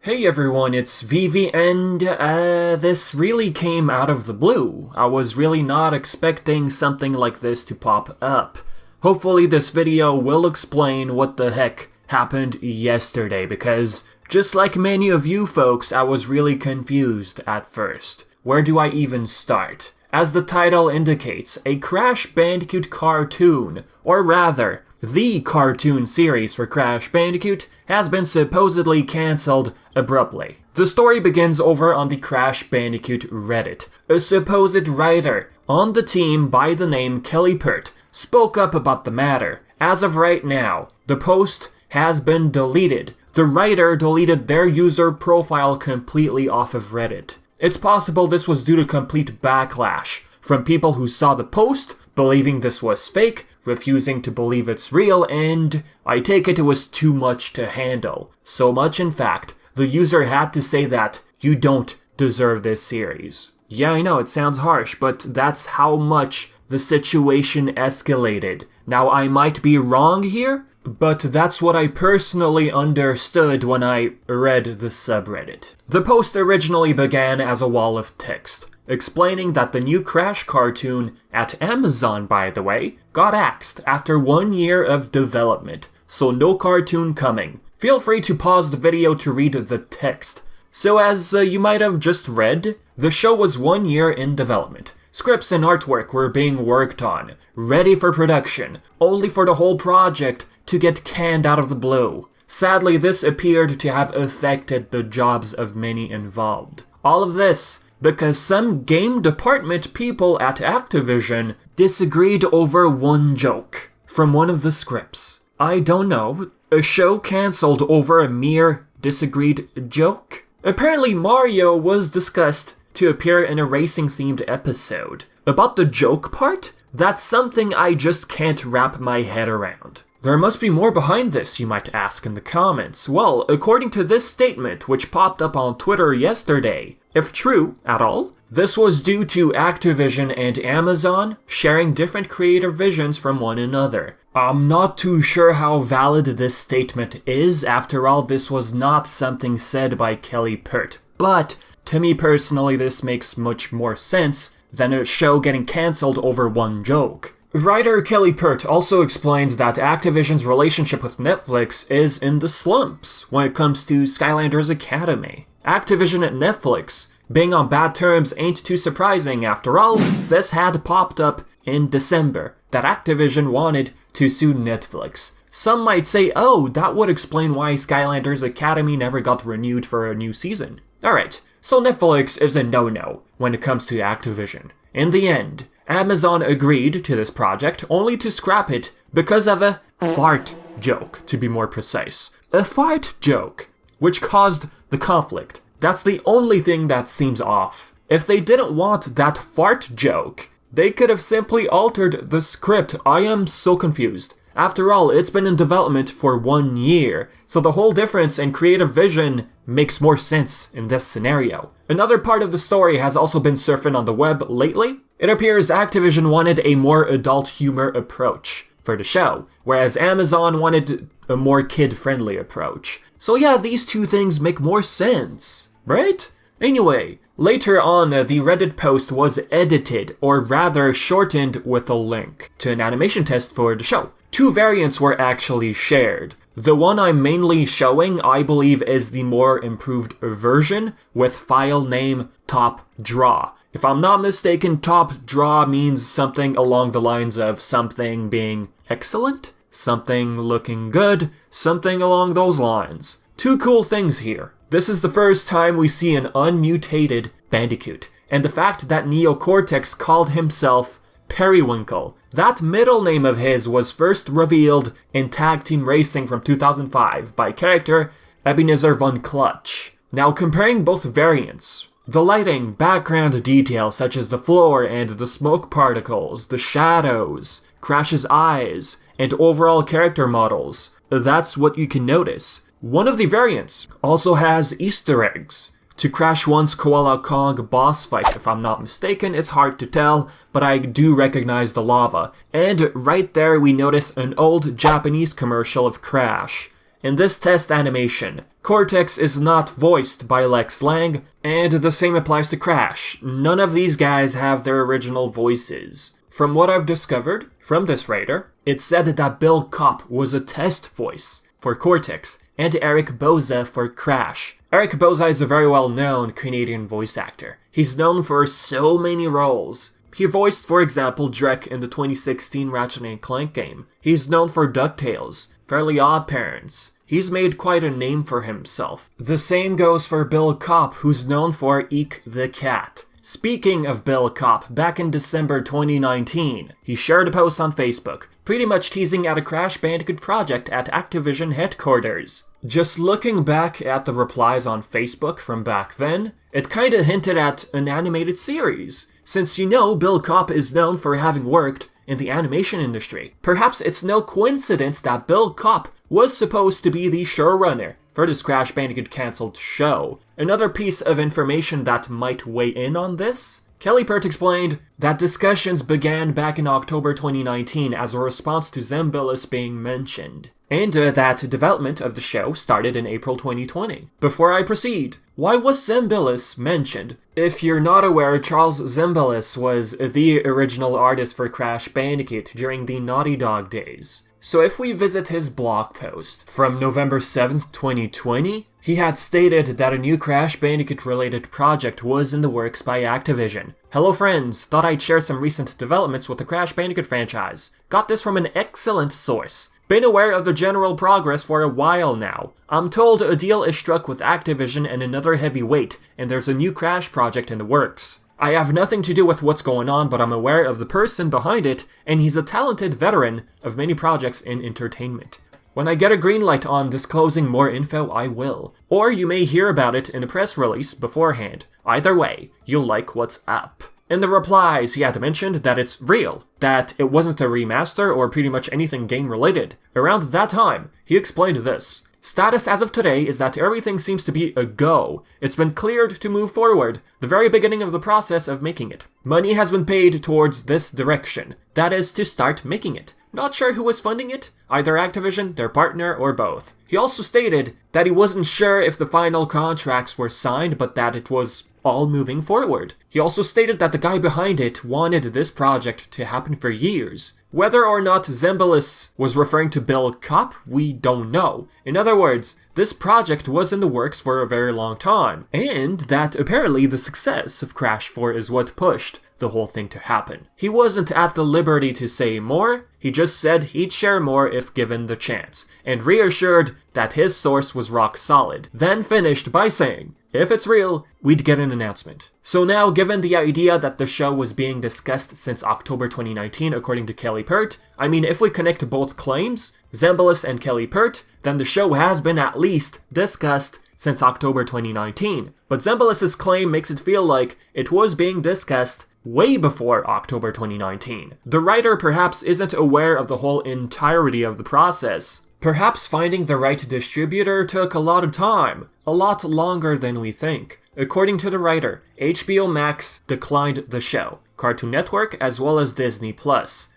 Hey everyone, it's Vivi, and this really came out of the blue. I was really not expecting something like this to pop up. Hopefully this video will explain what the heck happened yesterday, because just like many of you folks, I was really confused at first. Where do I even start? As the title indicates, a Crash Bandicoot cartoon, or rather, the cartoon series for Crash Bandicoot, has been supposedly cancelled abruptly. The story begins over on the Crash Bandicoot Reddit. A supposed writer on the team by the name Kelly Pert spoke up about the matter. As of right now, the post has been deleted. The writer deleted their user profile completely off of Reddit. It's possible this was due to complete backlash from people who saw the post, believing this was fake, refusing to believe it's real, and I take it was too much to handle. So much, in fact, the user had to say that you don't deserve this series. Yeah, I know, it sounds harsh, but that's how much the situation escalated. Now, I might be wrong here, but that's what I personally understood when I read the subreddit. The post originally began as a wall of text, explaining that the new Crash cartoon, at Amazon by the way, got axed after 1 year of development, so no cartoon coming. Feel free to pause the video to read the text. So as you might have just read, the show was 1 year in development. Scripts and artwork were being worked on, ready for production, only for the whole project to get canned out of the blue. Sadly, this appeared to have affected the jobs of many involved. All of this because some game department people at Activision disagreed over one joke from one of the scripts. I don't know, a show cancelled over a mere disagreed joke? Apparently Mario was discussed to appear in a racing-themed episode. About the joke part? That's something I just can't wrap my head around. There must be more behind this, you might ask in the comments. Well, according to this statement, which popped up on Twitter yesterday, if true at all, this was due to Activision and Amazon sharing different creative visions from one another. I'm not too sure how valid this statement is. After all, this was not something said by Kelly Pert. But to me personally, this makes much more sense than a show getting cancelled over one joke. Writer Kelly Pert also explains that Activision's relationship with Netflix is in the slumps when it comes to Skylanders Academy. Activision and Netflix being on bad terms ain't too surprising. After all, this had popped up in December that Activision wanted to sue Netflix. Some might say, oh, that would explain why Skylanders Academy never got renewed for a new season. Alright, so Netflix is a no-no when it comes to Activision. In the end, Amazon agreed to this project only to scrap it because of a fart joke, to be more precise. A fart joke, which caused the conflict. That's the only thing that seems off. If they didn't want that fart joke, they could have simply altered the script. I am so confused. After all, it's been in development for 1 year, so the whole difference in creative vision makes more sense in this scenario. Another part of the story has also been surfing on the web lately. It appears Activision wanted a more adult humor approach for the show, whereas Amazon wanted a more kid-friendly approach. So yeah, these two things make more sense, right? Anyway, later on, the Reddit post was edited, or rather shortened with a link to an animation test for the show. 2 variants were actually shared. The one I'm mainly showing, I believe, is the more improved version with file name top draw. If I'm not mistaken, top draw means something along the lines of something being excellent, something looking good, something along those lines. 2 cool things here. This is the first time we see an unmutated Bandicoot, and the fact that Neocortex called himself Periwinkle. That middle name of his was first revealed in Tag Team Racing from 2005 by character Ebenezer von Clutch. Now comparing both variants, the lighting, background details such as the floor and the smoke particles, the shadows, Crash's eyes, and overall character models, that's what you can notice. One of the variants also has Easter eggs to Crash 1's Koala Kong boss fight. If I'm not mistaken, it's hard to tell, but I do recognize the lava. And right there we notice an old Japanese commercial of Crash. In this test animation, Cortex is not voiced by Lex Lang, and the same applies to Crash. None of these guys have their original voices. From what I've discovered from this writer, it said that Bill Kopp was a test voice for Cortex, and Eric Boza for Crash. Eric Boza is a very well-known Canadian voice actor. He's known for so many roles. He voiced, for example, Drek in the 2016 Ratchet & Clank game. He's known for DuckTales, Fairly Odd Parents. He's made quite a name for himself. The same goes for Bill Kopp, who's known for Eek the Cat. Speaking of Bill Kopp, back in December 2019, he shared a post on Facebook, pretty much teasing at a Crash Bandicoot project at Activision headquarters. Just looking back at the replies on Facebook from back then, it kinda hinted at an animated series, since you know Bill Kopp is known for having worked in the animation industry. Perhaps it's no coincidence that Bill Kopp was supposed to be the showrunner for this Crash Bandicoot cancelled show. Another piece of information that might weigh in on this, Kelly Pert explained that discussions began back in October 2019 as a response to Zembillas being mentioned, and that development of the show started in April 2020. Before I proceed, why was Zembillas mentioned? If you're not aware, Charles Zembillas was the original artist for Crash Bandicoot during the Naughty Dog days. So if we visit his blog post from November 7th, 2020, he had stated that a new Crash Bandicoot-related project was in the works by Activision. Hello friends, thought I'd share some recent developments with the Crash Bandicoot franchise. Got this from an excellent source. Been aware of the general progress for a while now. I'm told a deal is struck with Activision and another heavyweight, and there's a new Crash project in the works. I have nothing to do with what's going on, but I'm aware of the person behind it, and he's a talented veteran of many projects in entertainment. When I get a green light on disclosing more info, I will. Or you may hear about it in a press release beforehand. Either way, you'll like what's up. In the replies, he had mentioned that it's real, that it wasn't a remaster or pretty much anything game-related. Around that time, he explained this. Status as of today is that everything seems to be a go. It's been cleared to move forward, the very beginning of the process of making it. Money has been paid towards this direction, that is to start making it. Not sure who was funding it, either Activision, their partner, or both. He also stated that he wasn't sure if the final contracts were signed, but that it was all moving forward. He also stated that the guy behind it wanted this project to happen for years. Whether or not Zembillas was referring to Bill Kopp, we don't know. In other words, this project was in the works for a very long time, and that apparently the success of Crash 4 is what pushed the whole thing to happen. He wasn't at the liberty to say more, he just said he'd share more if given the chance, and reassured that his source was rock solid, then finished by saying, if it's real, we'd get an announcement. So now, given the idea that the show was being discussed since October 2019 according to Kelly Pert, I mean if we connect both claims, Zembillas and Kelly Pert, then the show has been at least discussed since October 2019. But Zembillas' claim makes it feel like it was being discussed way before October 2019. The writer perhaps isn't aware of the whole entirety of the process. Perhaps finding the right distributor took a lot of time, a lot longer than we think. According to the writer, HBO Max declined the show, Cartoon Network as well as Disney+.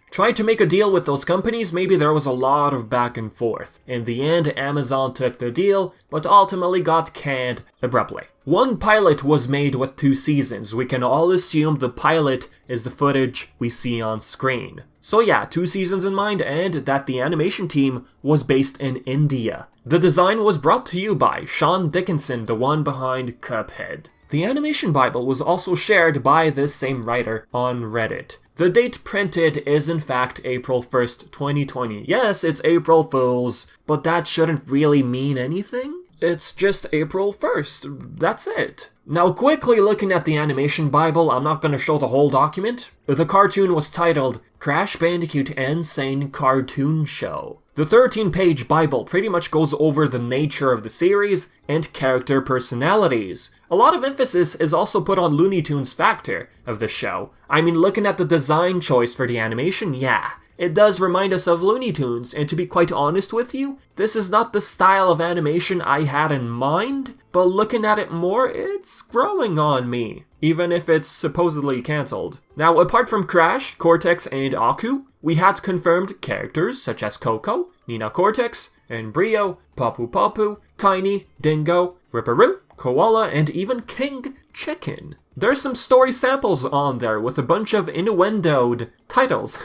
Tried to make a deal with those companies, maybe there was a lot of back and forth. In the end, Amazon took the deal, but ultimately got canned abruptly. One pilot was made with 2 seasons. We can all assume the pilot is the footage we see on screen. So yeah, 2 seasons in mind, and that the animation team was based in India. The design was brought to you by Sean Dickinson, the one behind Cuphead. The animation Bible was also shared by this same writer on Reddit. The date printed is in fact April 1st, 2020. Yes, it's April Fools, but that shouldn't really mean anything. It's just April 1st, that's it. Now quickly looking at the animation Bible, I'm not going to show the whole document. The cartoon was titled Crash Bandicoot N-Sane Cartoon Show. The 13-page Bible pretty much goes over the nature of the series and character personalities. A lot of emphasis is also put on Looney Tunes factor of the show. I mean, looking at the design choice for the animation, yeah, it does remind us of Looney Tunes, and to be quite honest with you, this is not the style of animation I had in mind, but looking at it more, it's growing on me. even if it's supposedly cancelled. Now, apart from Crash, Cortex, and Aku, we had confirmed characters such as Coco, Nina Cortex, Embryo, Papu Papu, Tiny, Dingo, Ripperoo, Koala, and even King Chicken. There's some story samples on there with a bunch of innuendoed titles.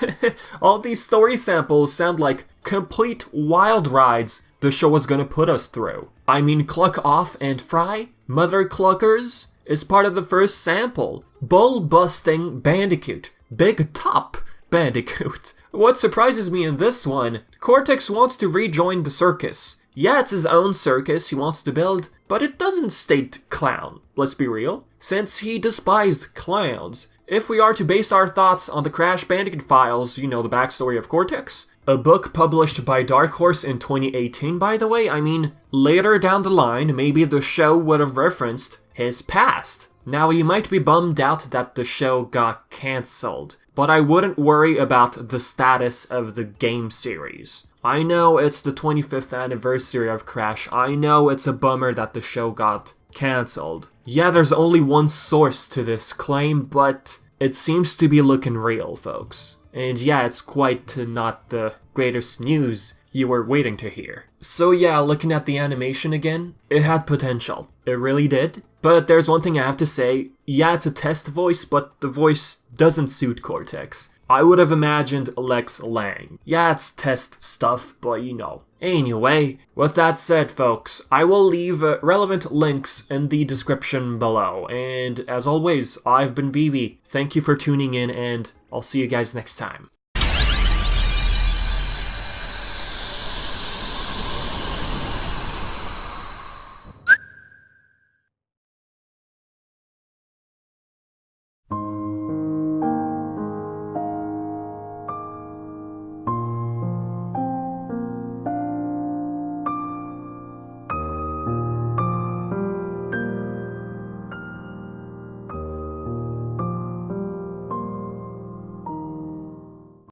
All these story samples sound like complete wild rides the show was gonna put us through. I mean, Cluck Off and Fry, Mother Cluckers, is part of the first sample. Bull-busting Bandicoot. Big Top Bandicoot. What surprises me in this one, Cortex wants to rejoin the circus. Yeah, it's his own circus he wants to build, but it doesn't state clown, let's be real, since he despised clowns. If we are to base our thoughts on the Crash Bandicoot files, you know, the backstory of Cortex, a book published by Dark Horse in 2018, by the way, I mean, later down the line, maybe the show would have referenced his past. Now, you might be bummed out that the show got cancelled, but I wouldn't worry about the status of the game series. I know it's the 25th anniversary of Crash, I know it's a bummer that the show got cancelled. Yeah, there's only one source to this claim, but it seems to be looking real, folks. And yeah, it's quite not the greatest news you were waiting to hear. So yeah, looking at the animation again, it had potential. It really did. But there's one thing I have to say, yeah, it's a test voice, but the voice doesn't suit Cortex. I would have imagined Lex Lang. Yeah, it's test stuff, but you know. Anyway, with that said, folks, I will leave relevant links in the description below. And as always, I've been Vivi. Thank you for tuning in, and I'll see you guys next time.